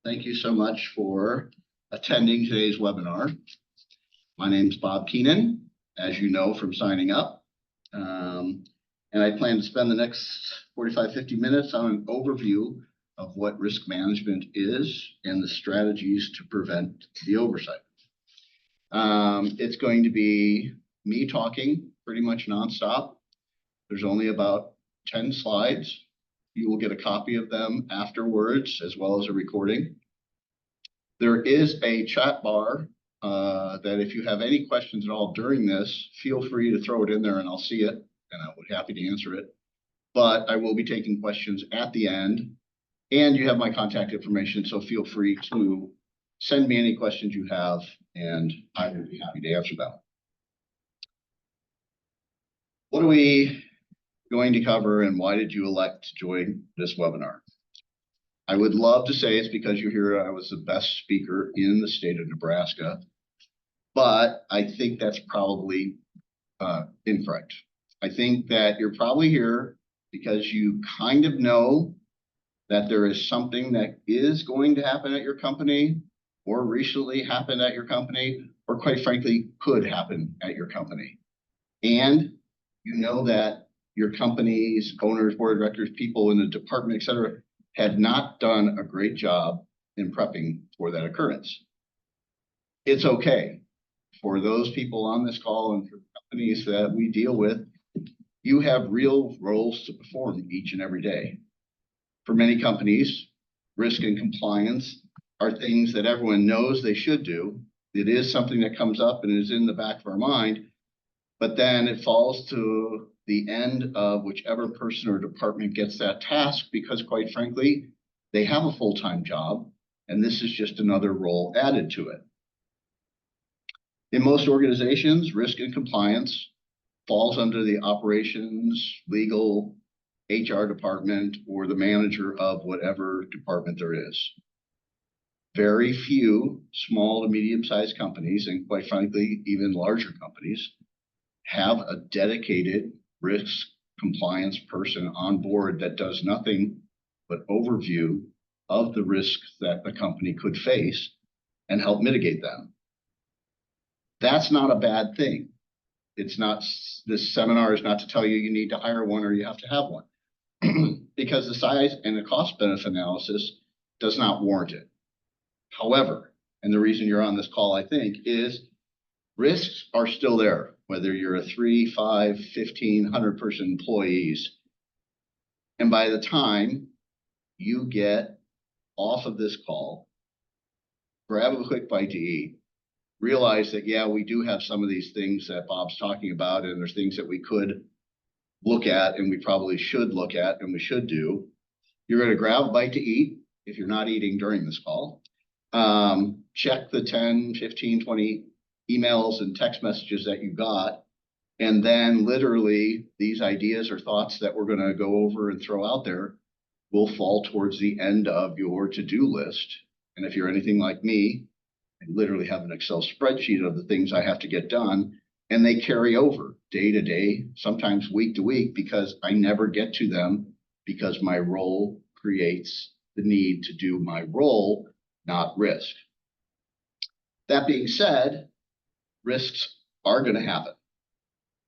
Thank you so much for attending today's webinar. My name is Bob Keenan, as you know from signing up. And I plan to spend the next 45, 50 minutes on an overview of what risk management is and the strategies to prevent the oversight. It's going to be me talking pretty much nonstop. There's only about 10 slides. You will get a copy of them afterwards, as well as a recording. There is a chat bar that if you have any questions at all during this, feel free to throw it in there and I'll see it and I would be happy to answer it. But I will be taking questions at the end, and you have my contact information, so feel free to send me any questions you have and I will be happy to answer them. What are we going to cover and why did you elect to join this webinar? I would love to say it's because you hear I was the best speaker in the state of Nebraska, but I think that's probably incorrect. I think that you're probably here because you kind of know that there is something that is going to happen at your company or recently happened at your company, or quite frankly, could happen at your company. And you know that your company's owners, board of directors, people in the department, et cetera, had not done a great job in prepping for that occurrence. It's okay. For those people on this call and for companies that we deal with, you have real roles to perform each and every day. For many companies, risk and compliance are things that everyone knows they should do. It is something that comes up and is in the back of our mind, but then it falls to the end of whichever person or department gets that task because, quite frankly, they have a full-time job and this is just another role added to it. In most organizations, risk and compliance falls under the operations, legal, HR department, or the manager of whatever department there is. Very few small to medium-sized companies, and quite frankly, even larger companies, have a dedicated risk compliance person on board that does nothing but overview of the risks that the company could face and help mitigate them. That's not a bad thing. It's not, this seminar is not to tell you you need to hire one or you have to have one because the size and the cost benefit analysis does not warrant it. However, and the reason you're on this call, I think, is risks are still there, whether you're a 3, 5, 15, 100-person employees. And by the time you get off of this call, grab a quick bite to eat, realize that, yeah, we do have some of these things that Bob's talking about, and there's things that we could look at and we probably should look at and we should do. You're going to grab a bite to eat if you're not eating during this call. Check the 10, 15, 20 emails and text messages that you got. And then literally these ideas or thoughts that we're going to go over and throw out there will fall towards the end of your to-do list. And if you're anything like me, I literally have an Excel spreadsheet of the things I have to get done, and they carry over day to day, sometimes week to week, because I never get to them because my role creates the need to do my role, not risk. That being said, risks are going to happen.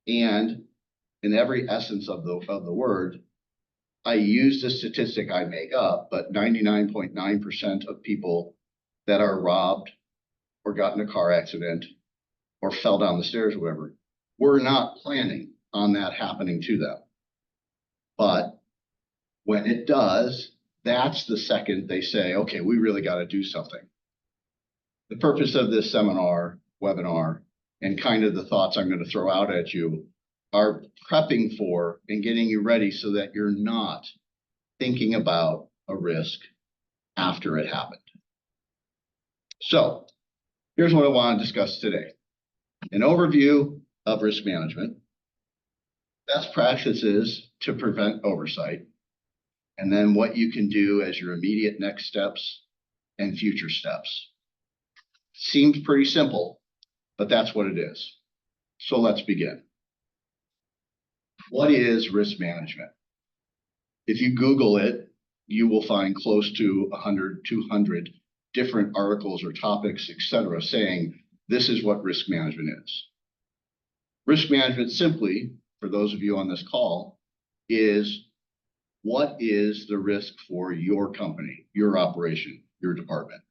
And in every essence of the word, I use the statistic I make up, but 99.9% of people that are robbed or got in a car accident or fell down the stairs or whatever, we're not planning on that happening to them. But when it does, that's the second they say, okay, we really got to do something. The purpose of this seminar, webinar, and kind of the thoughts I'm going to throw out at you are prepping for and getting you ready so that you're not thinking about a risk after it happened. So here's what I want to discuss today. An overview of risk management, best practices to prevent oversight, and then what you can do as your immediate next steps and future steps. Seems pretty simple, but that's what it is. So let's begin. What is risk management? If you Google it, you will find close to 100, 200 different articles or topics, etc., saying this is what risk management is. Risk management simply, for those of you on this call, is what is the risk for your company, your operation, your department.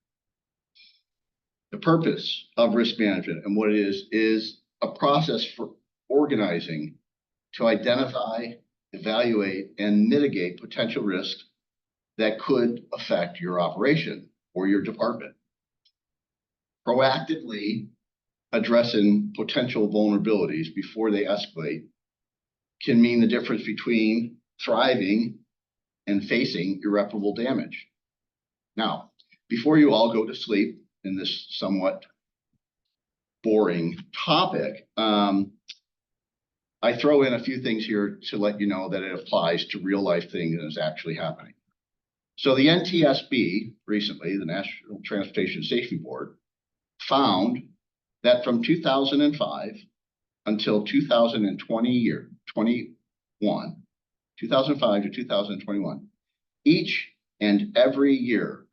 The purpose of risk management and what it is a process for organizing to identify, evaluate, and mitigate potential risks that could affect your operation or your department. Proactively addressing potential vulnerabilities before they escalate can mean the difference between thriving and facing irreparable damage. Now, before you all go to sleep in this somewhat boring topic, I throw in a few things here to let you know that it applies to real life things that is actually happening. So the NTSB recently, the National Transportation Safety Board, found that from 2005 until 2005 to 2021, each and every year,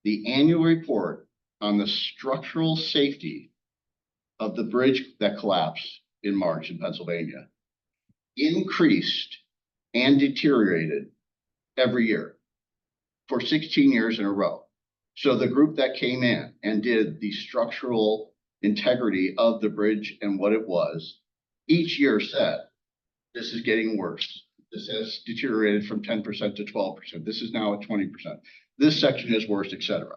the annual report on the structural safety of the bridge that collapsed in March in Pennsylvania increased and deteriorated every year for 16 years in a row. So the group that came in and did the structural integrity of the bridge and what it was, each year said, this is getting worse. This has deteriorated from 10% to 12%. This is now at 20%. This section is worse, etc.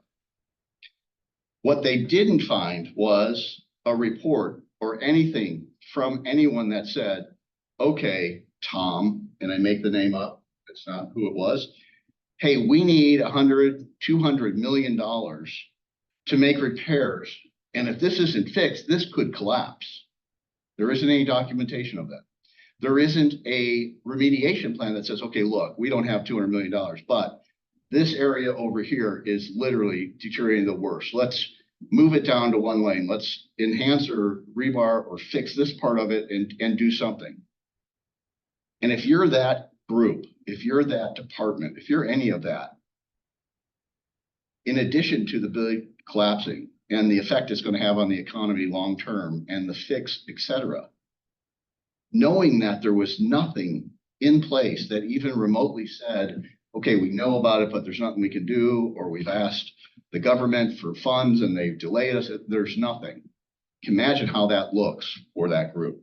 What they didn't find was a report or anything from anyone that said, okay, Tom, and I make the name up, it's not who it was, hey, we need $100, $200 million to make repairs. And if this isn't fixed, this could collapse. There isn't any documentation of that. There isn't a remediation plan that says, okay, look, we don't have $200 million, but this area over here is literally deteriorating the worst. Let's move it down to one lane. Let's enhance or rebar or fix this part of it and do something. And if you're that group, if you're that department, if you're any of that, in addition to the building collapsing and the effect it's going to have on the economy long term and the fix, etc., knowing that there was nothing in place that even remotely said, okay, we know about it, but there's nothing we can do, or we've asked the government for funds and they've delayed us, there's nothing. You can imagine how that looks for that group.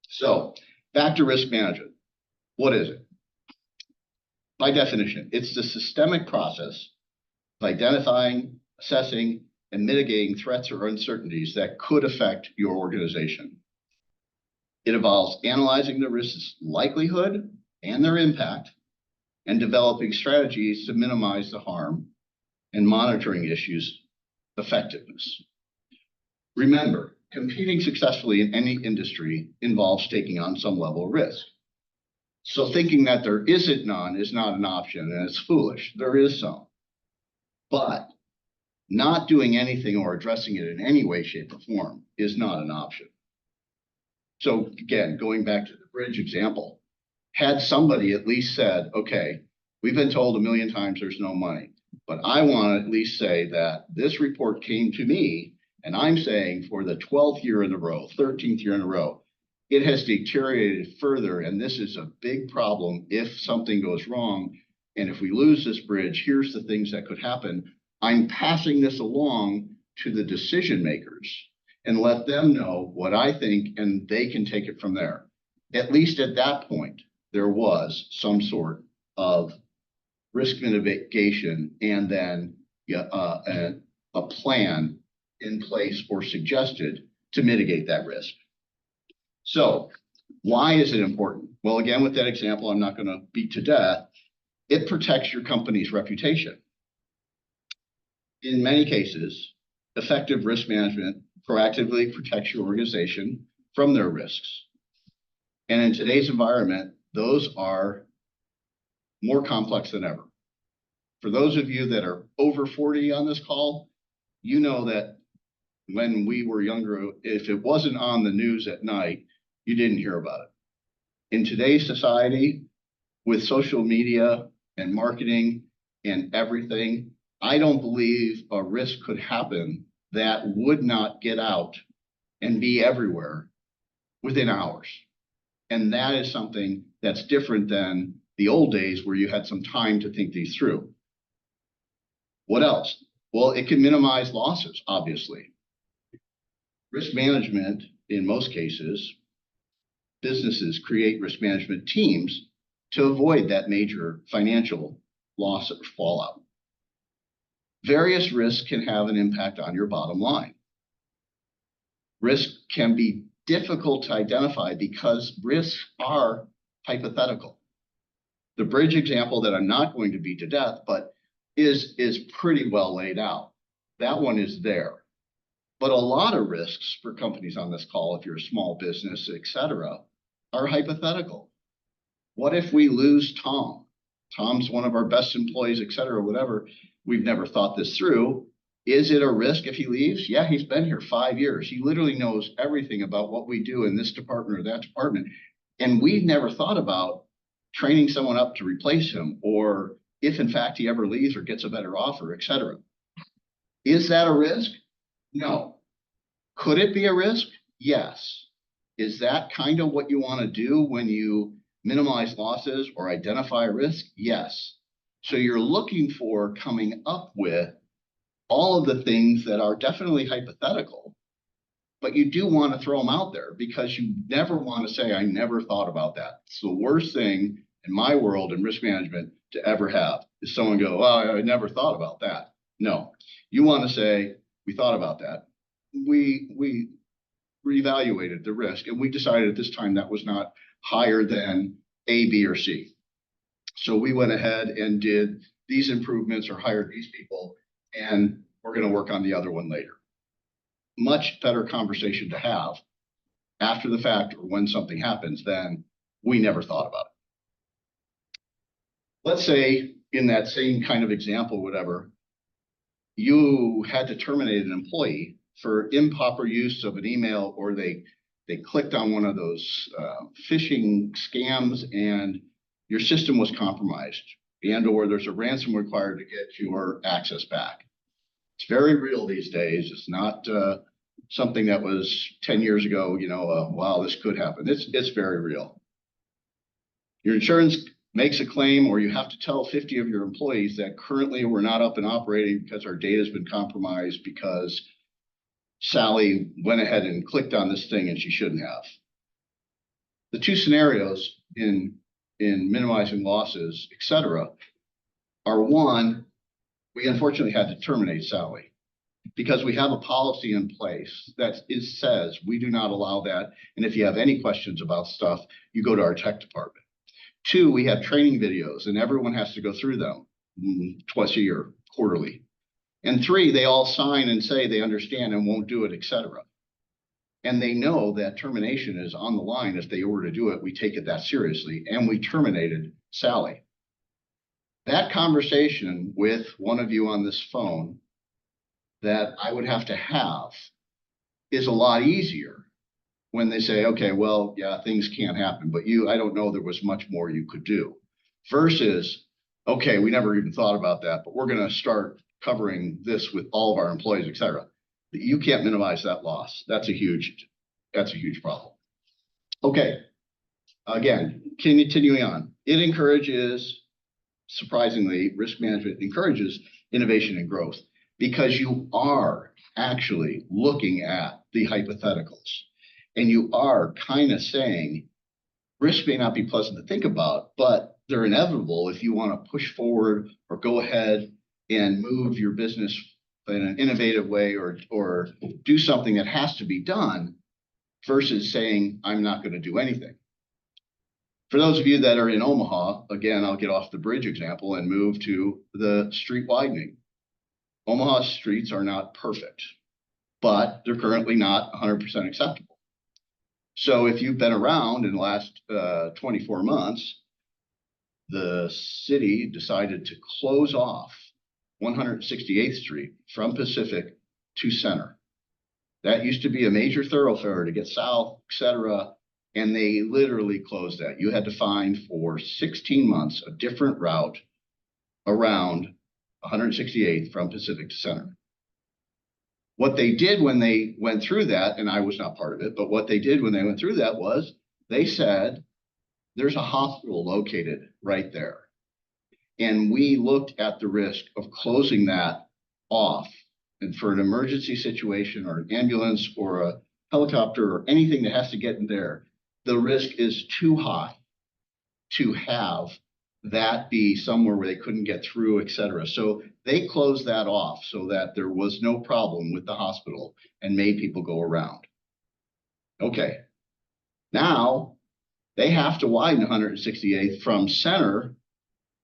So back to risk management. What is it? By definition, it's the systemic process of identifying, assessing, and mitigating threats or uncertainties that could affect your organization. It involves analyzing the risk's likelihood and their impact, and developing strategies to minimize the harm and monitoring issues' effectiveness. Remember, competing successfully in any industry involves taking on some level of risk. So thinking that there isn't none is not an option, and it's foolish. There is some. But not doing anything or addressing it in any way, shape, or form is not an option. So again, going back to the bridge example, had somebody at least said, okay, we've been told a million times there's no money, but I want to at least say that this report came to me, and I'm saying for the 12th year in a row, 13th year in a row, it has deteriorated further, and this is a big problem if something goes wrong. And if we lose this bridge, here's the things that could happen. I'm passing this along to the decision makers and let them know what I think, and they can take it from there. At least at that point, there was some sort of risk mitigation and then a plan in place or suggested to mitigate that risk. So why is it important? Well, again, with that example, I'm not going to beat to death. It protects your company's reputation. In many cases, effective risk management proactively protects your organization from their risks. And in today's environment, those are more complex than ever. For those of you that are over 40 on this call, you know that when we were younger, if it wasn't on the news at night, you didn't hear about it. In today's society, with social media and marketing and everything, I don't believe a risk could happen that would not get out and be everywhere within hours. And that is something that's different than the old days where you had some time to think these through. What else? Well, it can minimize losses, obviously. Risk management, in most cases, businesses create risk management teams to avoid that major financial loss or fallout. Various risks can have an impact on your bottom line. Risk can be difficult to identify because risks are hypothetical. The bridge example that I'm not going to beat to death, but is pretty well laid out. That one is there. But a lot of risks for companies on this call, if you're a small business, et cetera, are hypothetical. What if we lose Tom? Tom's one of our best employees, et cetera, whatever. We've never thought this through. Is it a risk if he leaves? Yeah, he's been here 5 years. He literally knows everything about what we do in this department or that department. And we've never thought about training someone up to replace him, or if in fact he ever leaves or gets a better offer, et cetera. Is that a risk? No. Could it be a risk? Yes. Is that kind of what you want to do when you minimize losses or identify risk? Yes. So you're looking for coming up with all of the things that are definitely hypothetical, but you do want to throw them out there because you never want to say, I never thought about that. It's the worst thing in my world in risk management to ever have is someone go, well, I never thought about that. No, you want to say, we thought about that. We reevaluated the risk and we decided at this time that was not higher than A, B, or C. So we went ahead and did these improvements or hired these people, and we're going to work on the other one later. Much better conversation to have after the fact or when something happens than we never thought about it. Let's say in that same kind of example, whatever, you had to terminate an employee for improper use of an email, or they clicked on one of those phishing scams and your system was compromised, and or there's a ransom required to get your access back. It's very real these days. It's not something that was 10 years ago, wow, this could happen. It's very real. Your insurance makes a claim, or you have to tell 50 of your employees that currently we're not up and operating because our data has been compromised because Sally went ahead and clicked on this thing and she shouldn't have. The two scenarios in minimizing losses, et cetera, are one, we unfortunately had to terminate Sally because we have a policy in place that says we do not allow that. And if you have any questions about stuff, you go to our tech department. Two, we have training videos and everyone has to go through them twice a year, quarterly. And three, they all sign and say they understand and won't do it, et cetera. And they know that termination is on the line. If they were to do it, we take it that seriously. And we terminated Sally. That conversation with one of you on this phone that I would have to have is a lot easier when they say, okay, well, yeah, things can't happen, but I don't know there was much more you could do. Versus, okay, we never even thought about that, but we're going to start covering this with all of our employees, et cetera. You can't minimize that loss. That's a huge problem. Okay, again, continuing on. It encourages, surprisingly, risk management encourages innovation and growth because you are actually looking at the hypotheticals and you are kind of saying risk may not be pleasant to think about, but they're inevitable if you want to push forward or go ahead and move your business in an innovative way or do something that has to be done versus saying, I'm not going to do anything. For those of you that are in Omaha, again, I'll get off the bridge example and move to the street widening. Omaha streets are not perfect, but they're currently not 100% acceptable. So if you've been around in the last 24 months, the city decided to close off 168th Street from Pacific to Center. That used to be a major thoroughfare to get south, et cetera, and they literally closed that. You had to find for 16 months a different route around 168th from Pacific to Center. What they did when they went through that, and I was not part of it, but what they did when they went through that was they said, there's a hospital located right there. And we looked at the risk of closing that off. And for an emergency situation or an ambulance or a helicopter or anything that has to get in there, the risk is too high to have that be somewhere where they couldn't get through, et cetera. So they closed that off so that there was no problem with the hospital and made people go around. Okay. Now they have to widen 168th from Center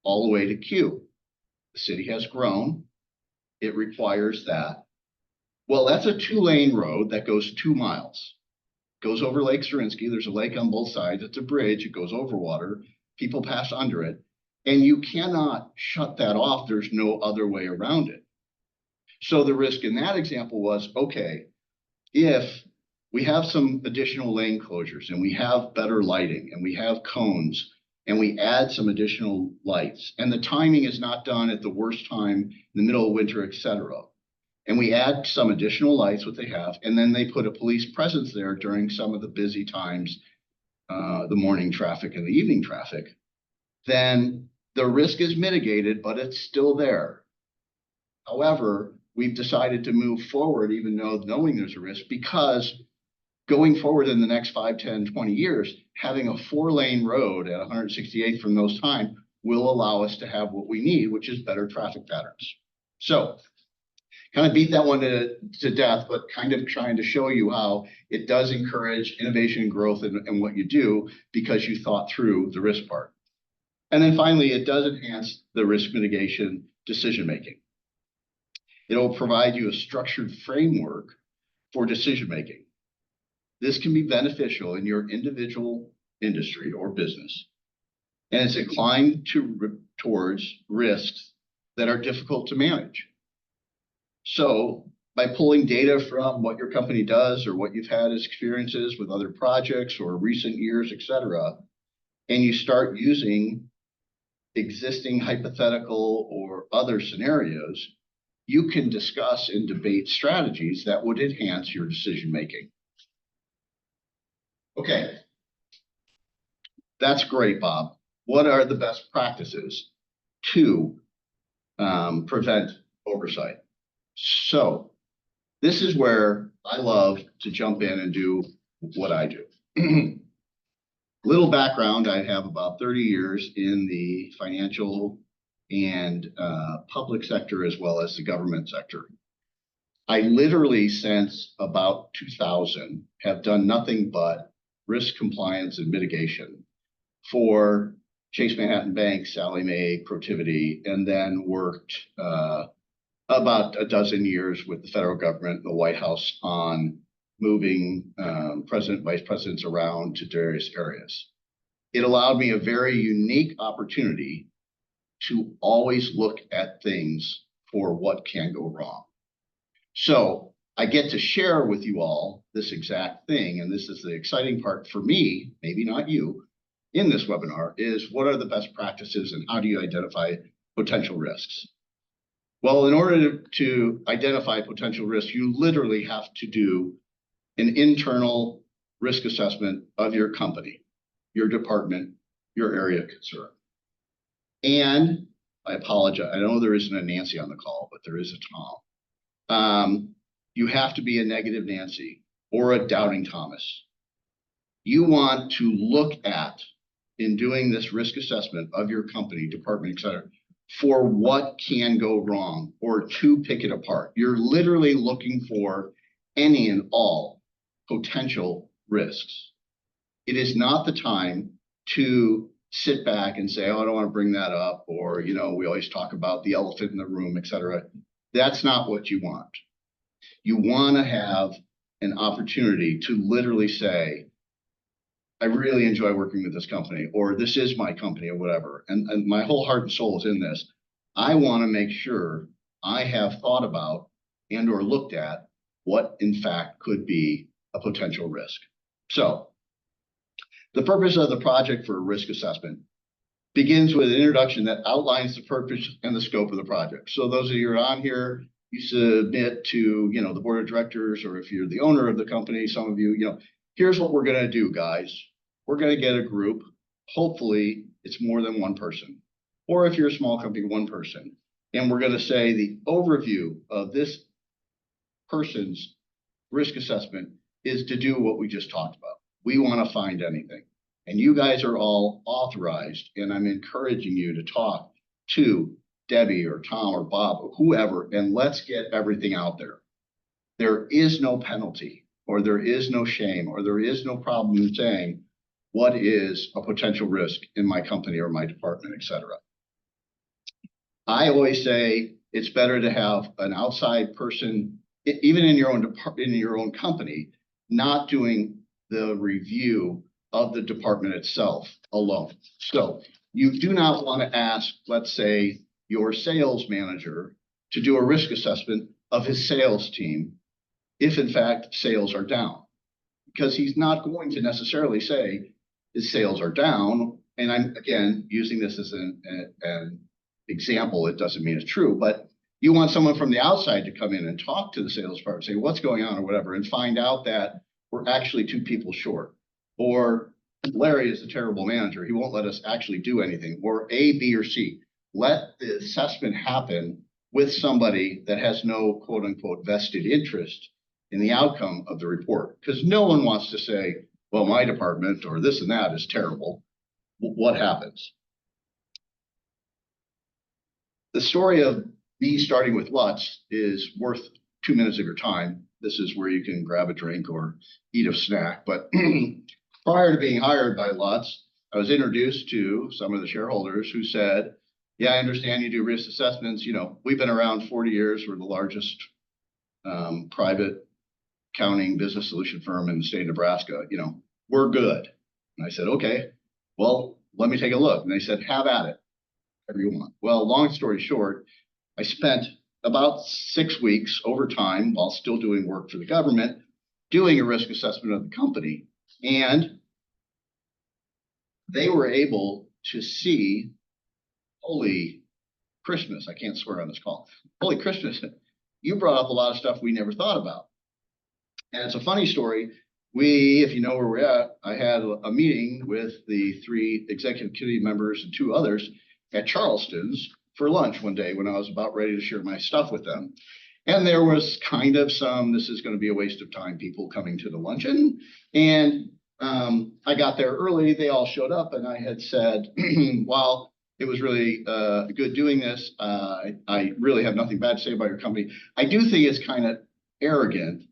all the way to Q. The city has grown. It requires that. Well, that's a 2-lane road that goes 2 miles. Goes over Lake Zerinsky. There's a lake on both sides. It's a bridge. It goes over water. People pass under it. And you cannot shut that off. There's no other way around it. So the risk in that example was, okay, if we have some additional lane closures and we have better lighting and we have cones and we add some additional lights and the timing is not done at the worst time in the middle of winter, et cetera, and we add some additional lights, what they have, and then they put a police presence there during some of the busy times, the morning traffic and the evening traffic, then the risk is mitigated, but it's still there. However, we've decided to move forward, even though knowing there's a risk, because going forward in the next 5, 10, 20 years, having a 4-lane road at 168th from those times will allow us to have what we need, which is better traffic patterns. So kind of beat that one to death, but kind of trying to show you how it does encourage innovation and growth in what you do because you thought through the risk part. And then finally, it does enhance the risk mitigation decision-making. It'll provide you a structured framework for decision-making. This can be beneficial in your individual industry or business, and it's inclined towards risks that are difficult to manage. So by pulling data from what your company does or what you've had as experiences with other projects or recent years, et cetera, and you start using existing hypothetical or other scenarios, you can discuss and debate strategies that would enhance your decision-making. Okay, that's great, Bob. What are the best practices to prevent oversight? So this is where I love to jump in and do what I do. Little background, I have about 30 years in the financial and public sector as well as the government sector. I literally since about 2000 have done nothing but risk compliance and mitigation for Chase Manhattan Bank, Sallie Mae, Protiviti, and then worked about a dozen years with the federal government, the White House, on moving president, vice presidents around to various areas. It allowed me a very unique opportunity to always look at things for what can go wrong. So I get to share with you all this exact thing, and this is the exciting part for me, maybe not you, in this webinar, is what are the best practices and how do you identify potential risks? Well, in order to identify potential risks, you literally have to do an internal risk assessment of your company, your department, your area of concern. And I apologize, I know there isn't a Nancy on the call, but there is a Tom. You have to be a negative Nancy or a doubting Thomas. You want to look at, in doing this risk assessment of your company, department, et cetera, for what can go wrong or to pick it apart. You're literally looking for any and all potential risks. It is not the time to sit back and say, oh, I don't want to bring that up, or, you know, we always talk about the elephant in the room, et cetera. That's not what you want. You want to have an opportunity to literally say, I really enjoy working with this company, or this is my company, or whatever. And my whole heart and soul is in this. I want to make sure I have thought about and or looked at what in fact could be a potential risk. So the purpose of the project for risk assessment begins with an introduction that outlines the purpose and the scope of the project. So those of you who are on here, you submit to, the board of directors, or if you're the owner of the company, some of you, here's what we're going to do, guys. We're going to get a group. Hopefully it's more than one person. Or if you're a small company, one person. And we're going to say the overview of this person's risk assessment is to do what we just talked about. We want to find anything. And you guys are all authorized, and I'm encouraging you to talk to Debbie or Tom or Bob or whoever, and let's get everything out there. There is no penalty, or there is no shame, or there is no problem in saying what is a potential risk in my company or my department, et cetera. I always say it's better to have an outside person, even in your own company, not doing the review of the department itself alone. So you do not want to ask, let's say, your sales manager to do a risk assessment of his sales team if in fact sales are down, because he's not going to necessarily say his sales are down. And I'm, again, using this as an example. It doesn't mean it's true, but you want someone from the outside to come in and talk to the sales department, say what's going on or whatever, and find out that we're actually 2 people short. Or Larry is a terrible manager. He won't let us actually do anything. Or A, B, or C. Let the assessment happen with somebody that has no quote unquote vested interest in the outcome of the report. Because no one wants to say, well, my department or this and that is terrible. What happens? The story of me starting with Lutz is worth 2 minutes of your time. This is where you can grab a drink or eat a snack. But prior to being hired by Lutz, I was introduced to some of the shareholders who said, yeah, I understand you do risk assessments. We've been around 40 years. We're the largest private accounting business solution firm in the state of Nebraska. We're good. And I said, okay, well, let me take a look. And they said, have at it, whatever you want. Well, long story short, I spent about 6 weeks overtime while still doing work for the government, doing a risk assessment of the company. And they were able to see, holy Christmas, I can't swear on this call. Holy Christmas, you brought up a lot of stuff we never thought about. And it's a funny story. If you know where we're at, I had a meeting with the 3 executive committee members and 2 others at Charleston's for lunch one day when I was about ready to share my stuff with them. And there was kind of this is going to be a waste of time, people coming to the luncheon. And I got there early. They all showed up, and I had said, while it was really good doing this, I really have nothing bad to say about your company. I do think it's kind of arrogant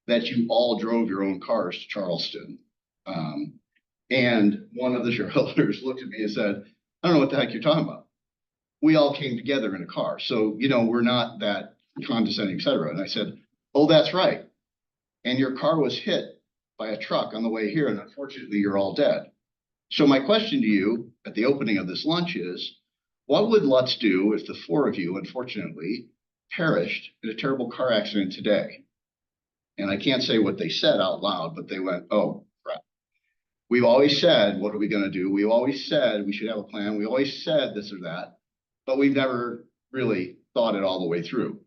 that you all drove your own cars to Charleston. And one of the shareholders looked at me and said, I don't know what the heck you're talking about. We all came together in a car. So, we're not that condescending, et cetera. And I said, oh, that's right. And your car was hit by a truck on the way here. And unfortunately, you're all dead. So my question to you at the opening of this lunch is, what would Lutz do if the 4 of you, unfortunately, perished in a terrible car accident today? And I can't say what they said out loud, but they went, oh, crap. We've always said, what are we going to do? We've always said we should have a plan. We always said this or that, but we've never really thought it all the way through.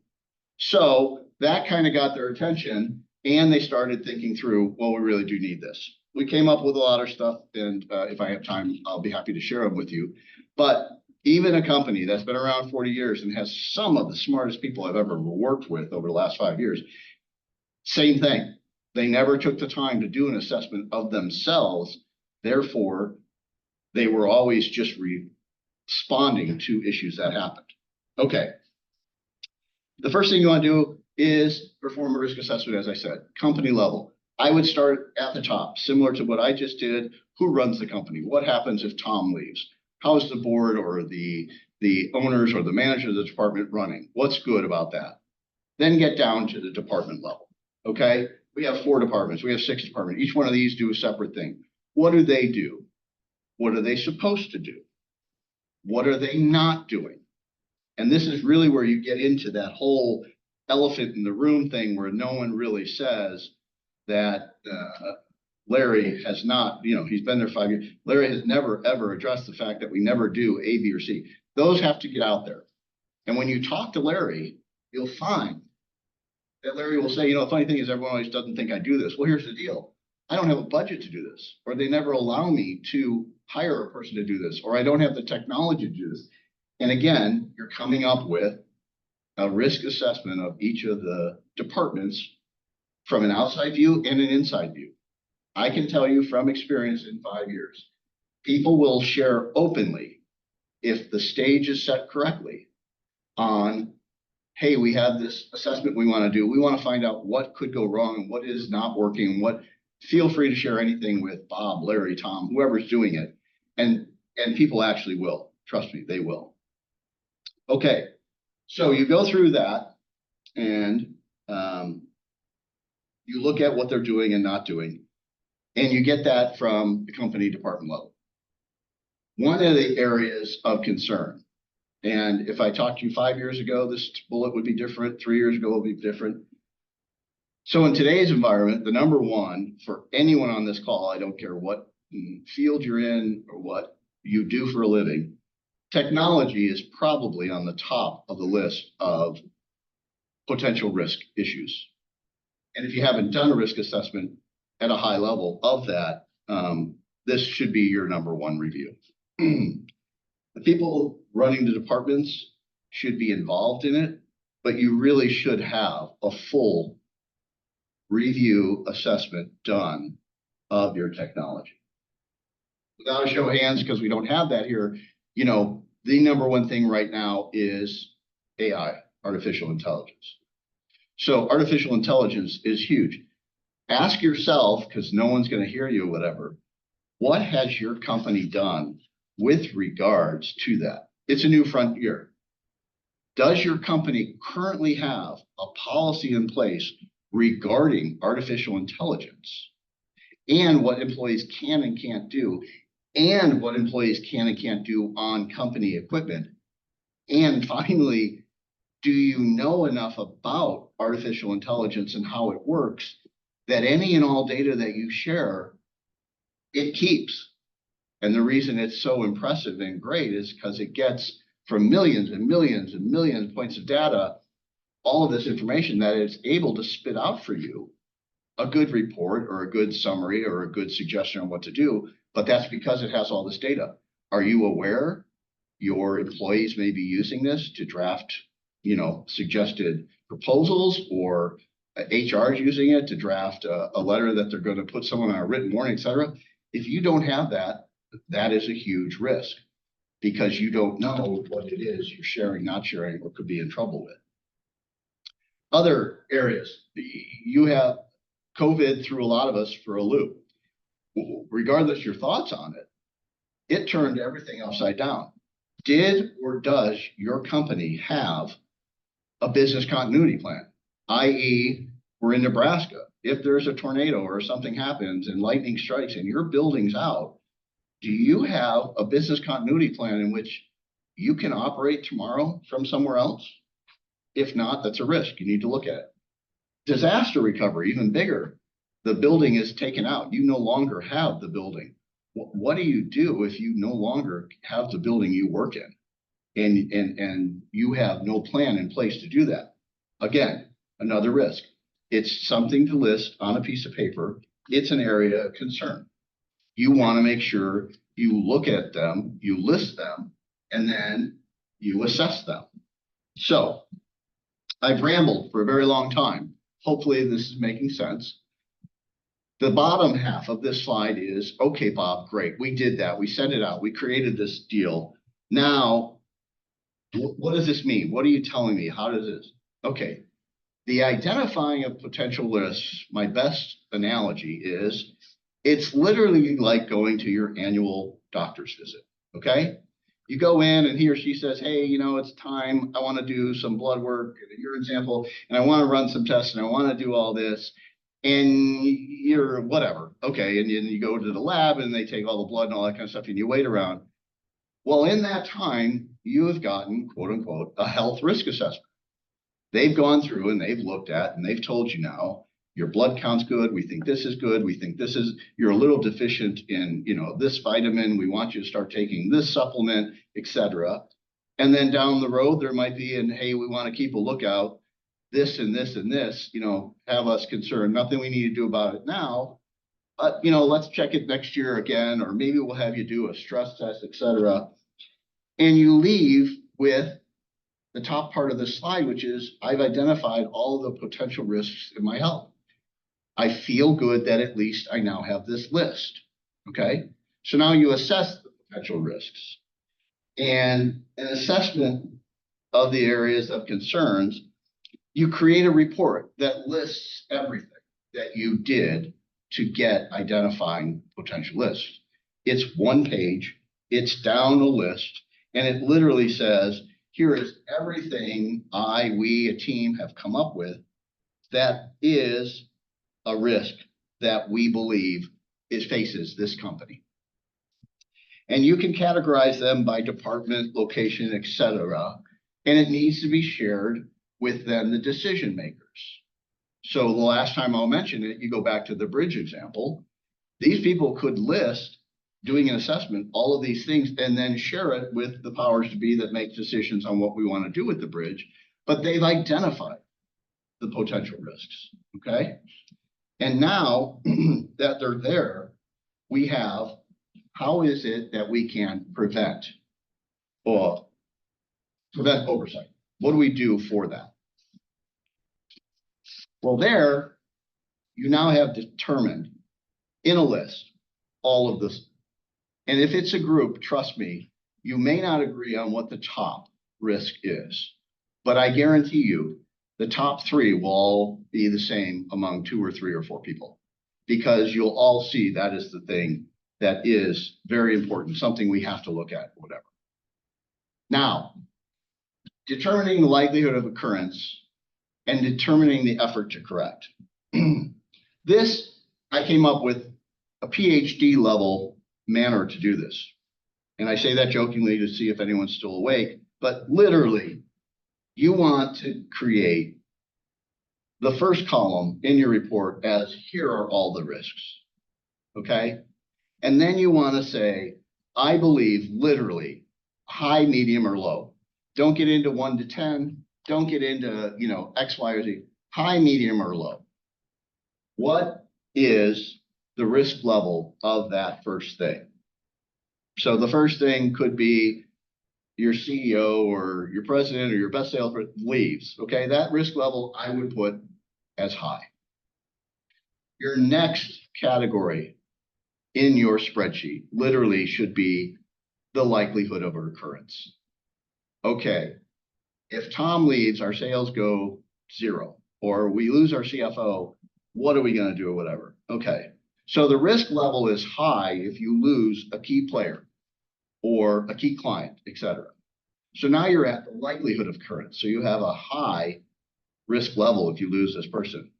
So that kind of got their attention, and they started thinking through, well, we really do need this. We came up with a lot of stuff, and if I have time, I'll be happy to share them with you. But even a company that's been around 40 years and has some of the smartest people I've ever worked with over the last 5 years, same thing. They never took the time to do an assessment of themselves. Therefore, they were always just responding to issues that happened. Okay. The first thing you want to do is perform a risk assessment, as I said, company level. I would start at the top, similar to what I just did. Who runs the company? What happens if Tom leaves? How is the board or the owners or the manager of the department running? What's good about that? Then get down to the department level. Okay, we have 4 departments. We have 6 departments. Each one of these do a separate thing. What do they do? What are they supposed to do? What are they not doing? And this is really where you get into that whole elephant in the room thing where no one really says that Larry has not, he's been there 5 years. Larry has never, ever addressed the fact that we never do A, B, or C. Those have to get out there. And when you talk to Larry, you'll find that Larry will say, the funny thing is everyone always doesn't think I do this. Well, here's the deal. I don't have a budget to do this, or they never allow me to hire a person to do this, or I don't have the technology to do this. And again, you're coming up with a risk assessment of each of the departments from an outside view and an inside view. I can tell you from experience in 5 years, people will share openly if the stage is set correctly on, hey, we have this assessment we want to do. We want to find out what could go wrong and what is not working. Feel free to share anything with Bob, Larry, Tom, whoever's doing it. And people actually will. Trust me, they will. Okay, so you go through that and you look at what they're doing and not doing. And you get that from the company department level. One of the areas of concern, and if I talked to you 5 years ago, this bullet would be different. 3 years ago, it would be different. So in today's environment, the number one for anyone on this call, I don't care what field you're in or what you do for a living, technology is probably on the top of the list of potential risk issues. And if you haven't done a risk assessment at a high level of that, this should be your number one review. The people running the departments should be involved in it, but you really should have a full review assessment done of your technology. Without a show of hands, because we don't have that here, the number one thing right now is AI, artificial intelligence. So artificial intelligence is huge. Ask yourself, because no one's going to hear you, whatever, what has your company done with regards to that? It's a new frontier. Does your company currently have a policy in place regarding artificial intelligence and what employees can and can't do, and what employees can and can't do on company equipment? And finally, do you know enough about artificial intelligence and how it works that any and all data that you share, it keeps? And the reason it's so impressive and great is because it gets from millions and millions and millions of points of data, all of this information that it's able to spit out for you a good report or a good summary or a good suggestion on what to do. But that's because it has all this data. Are you aware your employees may be using this to draft, suggested proposals, or HR is using it to draft a letter that they're going to put someone on a written warning, et cetera? If you don't have that, that is a huge risk, because you don't know what it is you're sharing, not sharing, or could be in trouble with. Other areas, you have COVID threw a lot of us for a loop. Regardless your thoughts on it, it turned everything upside down. Did or does your company have a business continuity plan? i.e., we're in Nebraska. If there's a tornado or something happens and lightning strikes and your building's out, do you have a business continuity plan in which you can operate tomorrow from somewhere else? If not, that's a risk. You need to look at it. Disaster recovery, even bigger. The building is taken out. You no longer have the building. What do you do if you no longer have the building you work in and you have no plan in place to do that? Again, another risk. It's something to list on a piece of paper. It's an area of concern. You want to make sure you look at them, you list them, and then you assess them. So I've rambled for a very long time. Hopefully this is making sense. The bottom half of this slide is, okay, Bob, great. We did that. We sent it out. We created this deal. Now, what does this mean? What are you telling me? How does this? Okay. The identifying of potential risks, my best analogy is, it's literally like going to your annual doctor's visit, okay? You go in and he or she says, hey, it's time. I want to do some blood work, a urine sample, and I want to run some tests, and I want to do all this. And you're whatever, okay? And you go to the lab and they take all the blood and all that kind of stuff and you wait around. Well, in that time, you have gotten, quote unquote, a health risk assessment. They've gone through and they've looked at and they've told you now, your blood count's good. We think this is good. We think this is, you're a little deficient in, this vitamin. We want you to start taking this supplement, etc. And then down the road, there might be, and hey, we want to keep a lookout, this and this and this, have us concerned. Nothing we need to do about it now. But, let's check it next year again, or maybe we'll have you do a stress test, etc. And you leave with the top part of the slide, which is I've identified all of the potential risks in my health. I feel good that at least I now have this list. Okay. So now you assess the potential risks, and an assessment of the areas of concerns. You create a report that lists everything that you did to get identifying potential lists. It's one page, it's down a list, and it literally says, here is everything we, a team, have come up with that is a risk that we believe faces this company. And you can categorize them by department, location, etc. And it needs to be shared with then the decision makers. So the last time I'll mention it, you go back to the bridge example. These people could list, doing an assessment, all of these things, and then share it with the powers to be that make decisions on what we want to do with the bridge. But they've identified the potential risks, okay? And now that they're there, we have, how is it that we can prevent oversight? What do we do for that? Well, there, you now have determined in a list all of this. And if it's a group, trust me, you may not agree on what the top risk is, but I guarantee you the top three will all be the same among 2 or 3 or 4 people, because you'll all see that is the thing that is very important, something we have to look at, whatever. Now, determining the likelihood of occurrence and determining the effort to correct. This, I came up with a PhD level manner to do this. And I say that jokingly to see if anyone's still awake, but literally, you want to create the first column in your report as here are all the risks, okay? And then you want to say, I believe literally high, medium, or low. Don't get into 1 to 10. Don't get into, X, Y, or Z. High, medium, or low. What is the risk level of that first thing? So the first thing could be your CEO or your president or your best salesperson leaves. Okay, that risk level I would put as high. Your next category in your spreadsheet literally should be the likelihood of a recurrence. Okay, if Tom leaves, our sales go 0, or we lose our CFO, what are we going to do or whatever? Okay, so the risk level is high if you lose a key player or a key client, etc. So now you're at the likelihood of occurrence. So you have a high risk level if you lose this person.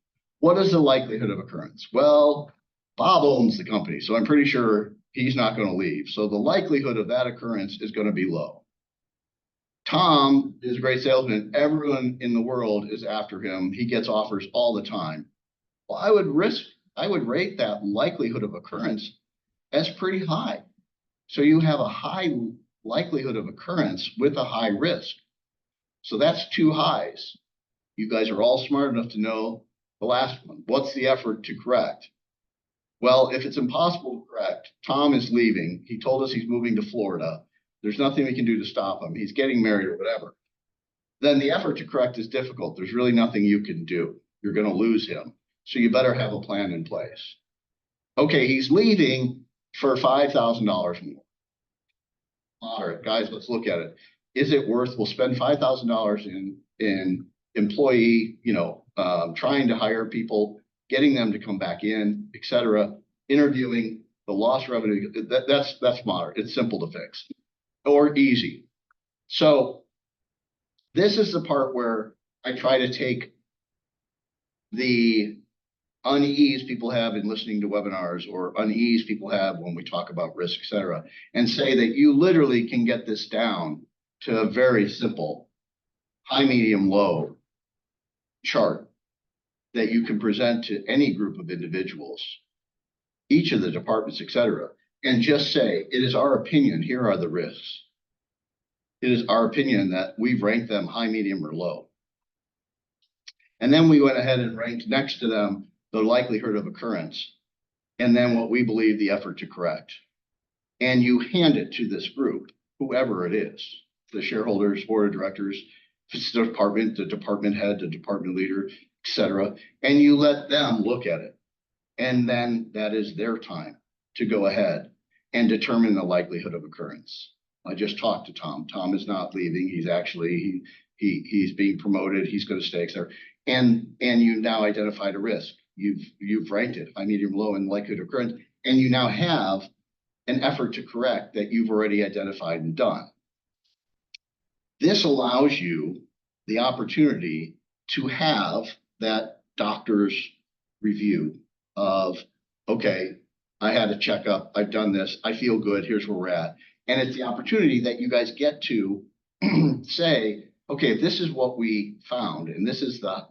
What is the likelihood of occurrence? Well, Bob owns the company, so I'm pretty sure he's not going to leave. So the likelihood of that occurrence is going to be low. Tom is a great salesman. Everyone in the world is after him. He gets offers all the time. Well, I would rate that likelihood of occurrence as pretty high. So you have a high likelihood of occurrence with a high risk. So that's 2 highs. You guys are all smart enough to know the last one. What's the effort to correct? Well, if it's impossible to correct, Tom is leaving. He told us he's moving to Florida. There's nothing we can do to stop him. He's getting married or whatever. Then the effort to correct is difficult. There's really nothing you can do. You're going to lose him. So you better have a plan in place. Okay, he's leaving for $5,000 more. Moderate, guys, let's look at it. Is it worth, we'll spend $5,000 in employee, trying to hire people, getting them to come back in, etc., interviewing, the lost revenue, that's moderate. It's simple to fix or easy. So this is the part where I try to take the unease people have in listening to webinars or unease people have when we talk about risk, etc., and say that you literally can get this down to a very simple high, medium, low chart. that you can present to any group of individuals, each of the departments, et cetera, and just say, it is our opinion, here are the risks. It is our opinion that we've ranked them high, medium, or low. And then we went ahead and ranked next to them the likelihood of occurrence, and then what we believe the effort to correct. And you hand it to this group, whoever it is, the shareholders, board of directors, if it's the department head, the department leader, et cetera, and you let them look at it. And then that is their time to go ahead and determine the likelihood of occurrence. I just talked to Tom. Tom is not leaving. He's actually, he's being promoted. He's going to stay, et cetera. And you now identified a risk. You've ranked it high, medium, low, and likelihood of occurrence. And you now have an effort to correct that you've already identified and done. This allows you the opportunity to have that doctor's review of, okay, I had a checkup, I've done this, I feel good, here's where we're at. And it's the opportunity that you guys get to say, okay, this is what we found, and this is the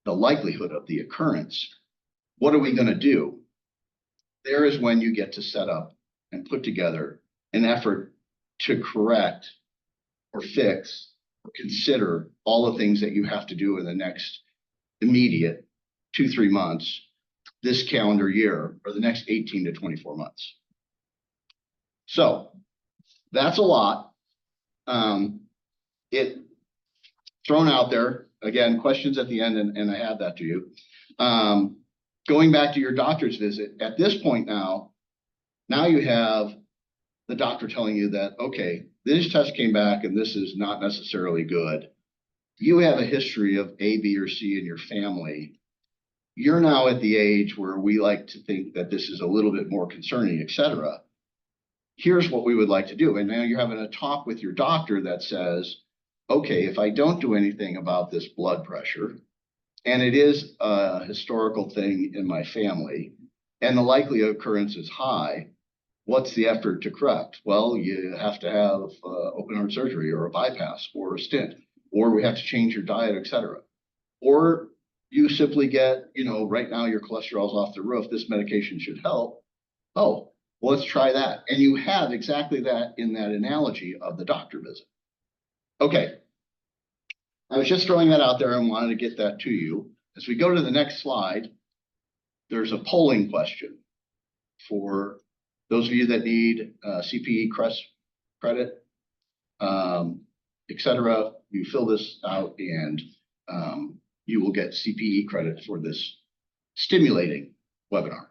likelihood of the occurrence. What are we going to do? There is when you get to set up and put together an effort to correct or fix or consider all the things that you have to do in the next immediate 2-3 months, this calendar year, or the next 18 to 24 months. So that's a lot. It thrown out there, again, questions at the end, and I have that to you. Going back to your doctor's visit, at this point now you have the doctor telling you that, okay, this test came back and this is not necessarily good. You have a history of A, B, or C in your family. You're now at the age where we like to think that this is a little bit more concerning, et cetera. Here's what we would like to do. And now you're having a talk with your doctor that says, okay, if I don't do anything about this blood pressure, and it is a historical thing in my family, and the likelihood of occurrence is high, what's the effort to correct? Well, you have to have open heart surgery or a bypass or a stent, or we have to change your diet, et cetera. Or you simply get, right now your cholesterol's off the roof, this medication should help. Oh, well, let's try that. And you have exactly that in that analogy of the doctor visit. Okay. I was just throwing that out there and wanted to get that to you. As we go to the next slide, there's a polling question for those of you that need CPE credit, et cetera. You fill this out and you will get CPE credit for this stimulating webinar.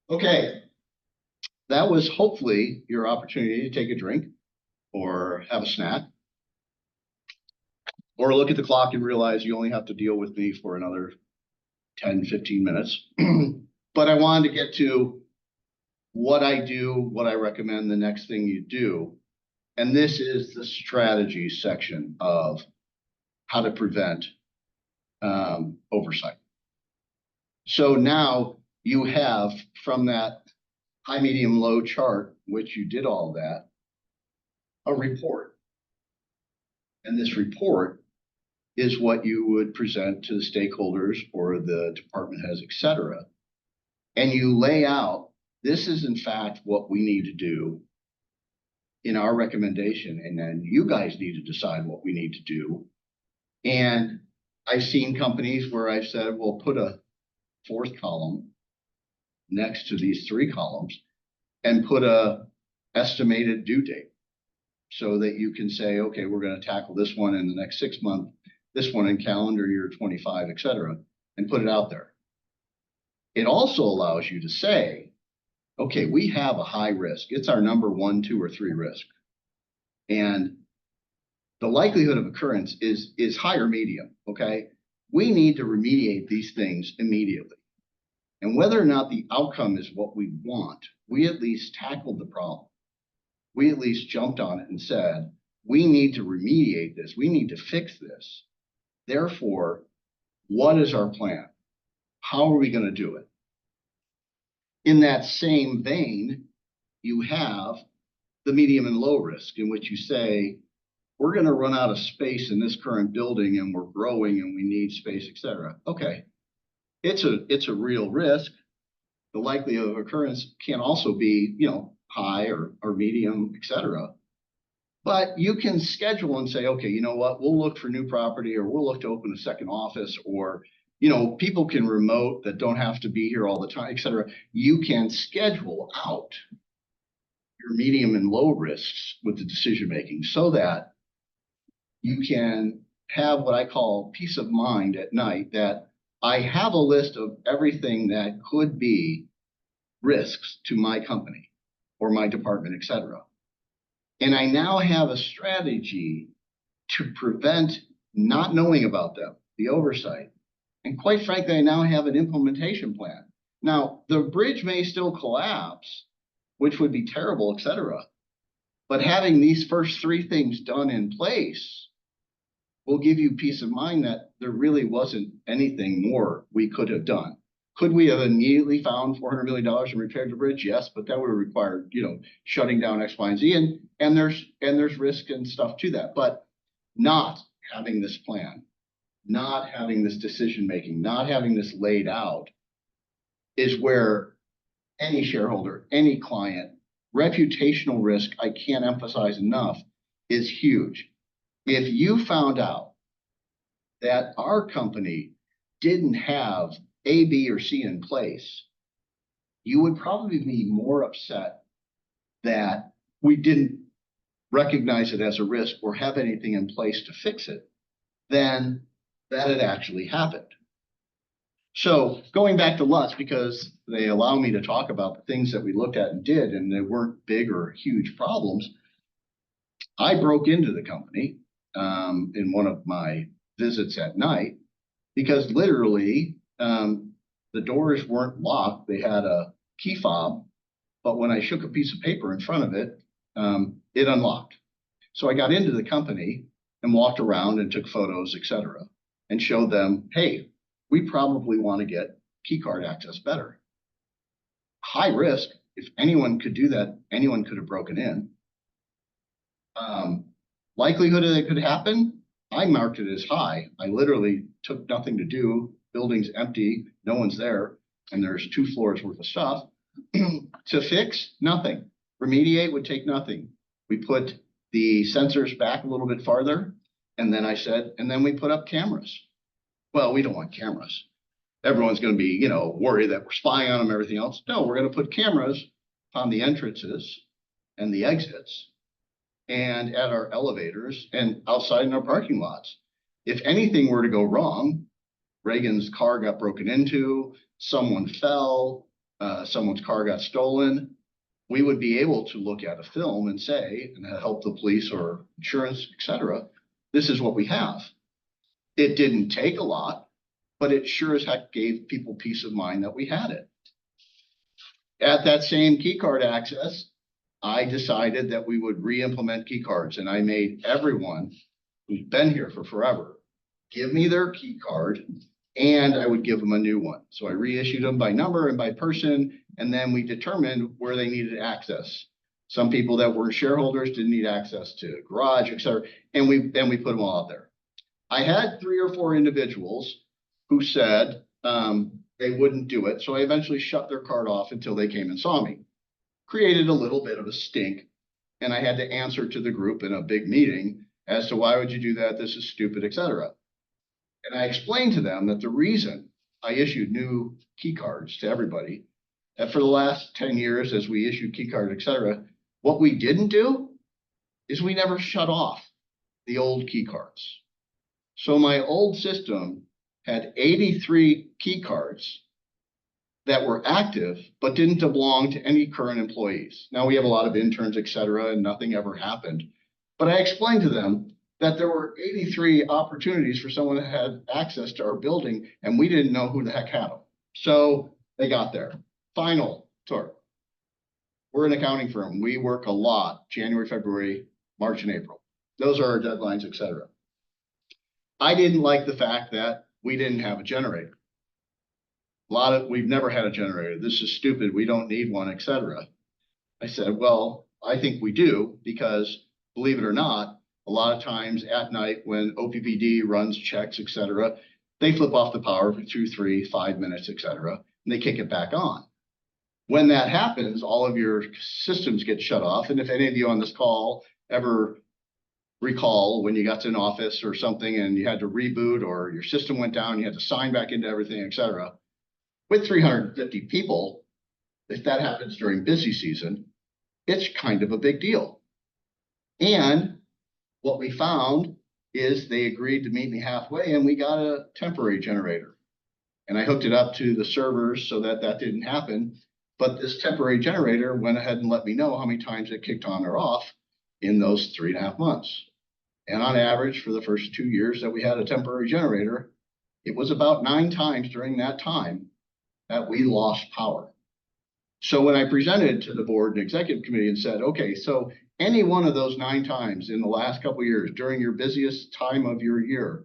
Okay, that was hopefully your opportunity to take a drink or have a snack or look at the clock and realize you only have to deal with me for another 10, 15 minutes. But I wanted to get to what I do, what I recommend, the next thing you do. And this is the strategy section of how to prevent oversight. So now you have from that high, medium, low chart, which you did all that, a report. And this report is what you would present to the stakeholders or the department heads, et cetera. And you lay out, this is in fact what we need to do in our recommendation. And then you guys need to decide what we need to do. And I've seen companies where I've said, well, put a fourth column next to these three columns and put a estimated due date so that you can say, okay, we're going to tackle this one in the next 6 months, this one in calendar year 25, et cetera, and put it out there. It also allows you to say, okay, we have a high risk. It's our number 1, 2, or 3 risk. And the likelihood of occurrence is high or medium, okay? We need to remediate these things immediately. And whether or not the outcome is what we want, we at least tackled the problem. We at least jumped on it and said, we need to remediate this. We need to fix this. Therefore, what is our plan? How are we going to do it? In that same vein, you have the medium and low risk, in which you say, we're going to run out of space in this current building and we're growing and we need space, et cetera. Okay, it's a real risk. The likelihood of occurrence can also be, high or medium, et cetera. But you can schedule and say, okay, you know what, we'll look for new property, or we'll look to open a second office, or, people can remote that don't have to be here all the time, et cetera. You can schedule out your medium and low risks with the decision making so that you can have what I call peace of mind at night, that I have a list of everything that could be risks to my company or my department, et cetera. And I now have a strategy to prevent not knowing about them, the oversight. And quite frankly, I now have an implementation plan. Now, the bridge may still collapse, which would be terrible, et cetera. But having these first 3 things done in place will give you peace of mind that there really wasn't anything more we could have done. Could we have immediately found $400 million and repaired the bridge? Yes, but that would have required, shutting down X, Y, and Z. And there's risk and stuff to that. But not having this plan, not having this decision making, not having this laid out is where any shareholder, any client, reputational risk, I can't emphasize enough, is huge. If you found out that our company didn't have A, B, or C in place, you would probably be more upset that we didn't recognize it as a risk or have anything in place to fix it than that it actually happened. So going back to Lutz, because they allow me to talk about the things that we looked at and did, and they weren't big or huge problems, I broke into the company in one of my visits at night, because literally the doors weren't locked. They had a key fob, but when I shook a piece of paper in front of it, it unlocked. So I got into the company and walked around and took photos, et cetera, and showed them, hey, we probably want to get key card access better. High risk. If anyone could do that, anyone could have broken in. Likelihood that it could happen, I marked it as high. I literally took nothing to do. Building's empty, no one's there, and there's 2 floors worth of stuff. To fix, nothing. Remediate would take nothing. We put the sensors back a little bit farther, and then I said, and then we put up cameras. Well, we don't want cameras. Everyone's going to be, worried that we're spying on them, everything else. No, we're going to put cameras on the entrances and the exits and at our elevators and outside in our parking lots. If anything were to go wrong, Reagan's car got broken into, someone fell, someone's car got stolen, we would be able to look at a film and say, and help the police or insurance, et cetera, this is what we have. It didn't take a lot, but it sure as heck gave people peace of mind that we had it. At that same key card access, I decided that we would re-implement key cards, and I made everyone who's been here for forever give me their key card, and I would give them a new one. So I reissued them by number and by person, and then we determined where they needed access. Some people that were shareholders didn't need access to garage, et cetera, and we put them all out there. I had 3 or 4 individuals who said they wouldn't do it. So I eventually shut their card off until they came and saw me. Created a little bit of a stink. And I had to answer to the group in a big meeting as to why would you do that? This is stupid, etc. And I explained to them that the reason I issued new key cards to everybody, that for the last 10 years as we issued key cards, etc., what we didn't do is we never shut off the old key cards. So my old system had 83 key cards that were active, but didn't belong to any current employees. Now we have a lot of interns, etc., and nothing ever happened. But I explained to them that there were 83 opportunities for someone that had access to our building, and we didn't know who the heck had them. So they got there. Final tour. We're an accounting firm. We work a lot, January, February, March, and April. Those are our deadlines, etc. I didn't like the fact that we didn't have a generator. We've never had a generator. This is stupid. We don't need one, etc. I said, well, I think we do because, believe it or not, a lot of times at night when OPPD runs checks, etc., they flip off the power for 2, 3, 5 minutes, etc., and they kick it back on. When that happens, all of your systems get shut off. And if any of you on this call ever recall when you got to an office or something and you had to reboot or your system went down, you had to sign back into everything, etc., with 350 people, if that happens during busy season, it's kind of a big deal. And what we found is they agreed to meet me halfway and we got a temporary generator. And I hooked it up to the servers so that that didn't happen. But this temporary generator went ahead and let me know how many times it kicked on or off in those 3.5 months. And on average, for the first 2 years that we had a temporary generator, it was about 9 times during that time that we lost power. So when I presented to the board and executive committee and said, okay, so any one of those 9 times in the last couple of years during your busiest time of your year,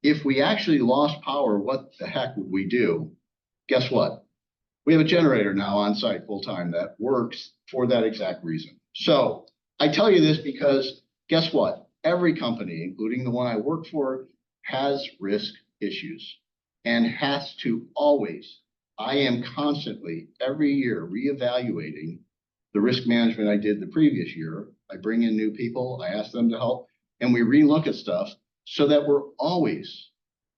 if we actually lost power, what the heck would we do? Guess what? We have a generator now on site full time that works for that exact reason. So I tell you this because guess what? Every company, including the one I work for, has risk issues and has to always. I am constantly, every year, reevaluating the risk management I did the previous year. I bring in new people, I ask them to help, and we relook at stuff so that we're always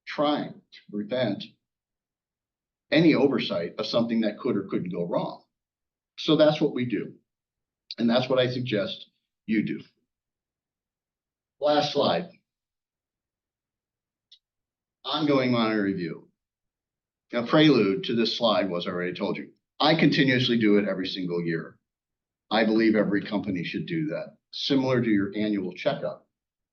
trying to prevent any oversight of something that could or couldn't go wrong. So that's what we do. And that's what I suggest you do. Last slide. Ongoing monitor review. A prelude to this slide was I already told you. I continuously do it every single year. I believe every company should do that. Similar to your annual checkup,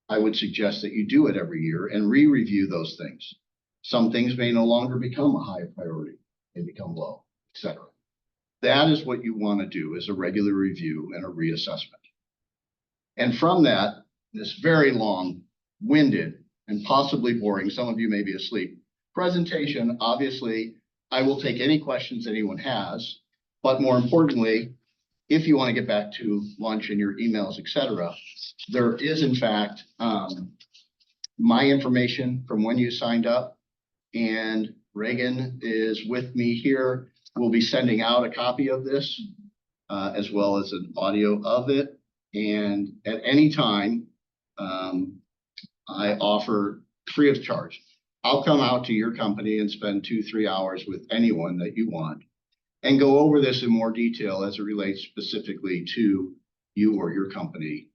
I would suggest that you do it every year and re-review those things. Some things may no longer become a high priority, they become low, etc. That is what you want to do, is a regular review and a reassessment. And from that, this very long-winded and possibly boring, some of you may be asleep, presentation, obviously, I will take any questions anyone has, but more importantly, if you want to get back to lunch and your emails, etc., there is, in fact, my information from when you signed up, and Reagan is with me here. We'll be sending out a copy of this, as well as an audio of it. And at any time, I offer free of charge. I'll come out to your company and spend 2-3 hours with anyone that you want and go over this in more detail as it relates specifically to you or your company,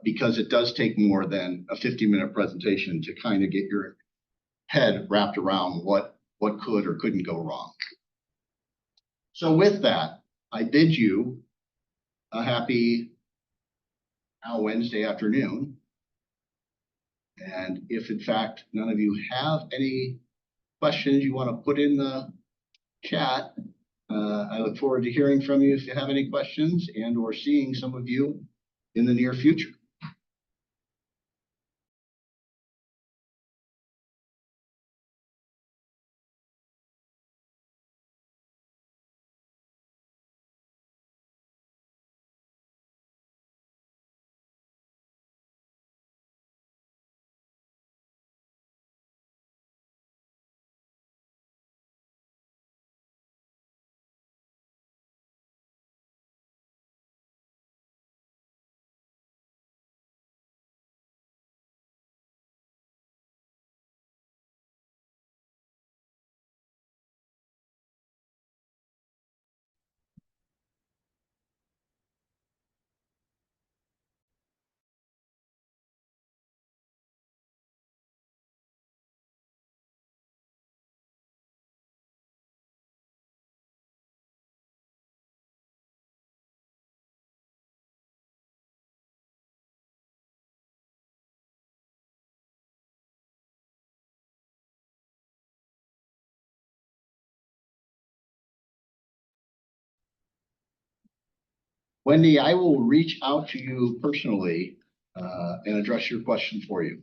because it does take more than a 50-minute presentation to kind of get your head wrapped around what could or couldn't go wrong. So with that, I bid you a happy now Wednesday afternoon. And if in fact none of you have any questions you want to put in the chat, I look forward to hearing from you if you have any questions and or seeing some of you in the near future. Wendy, I will reach out to you personally and address your question for you.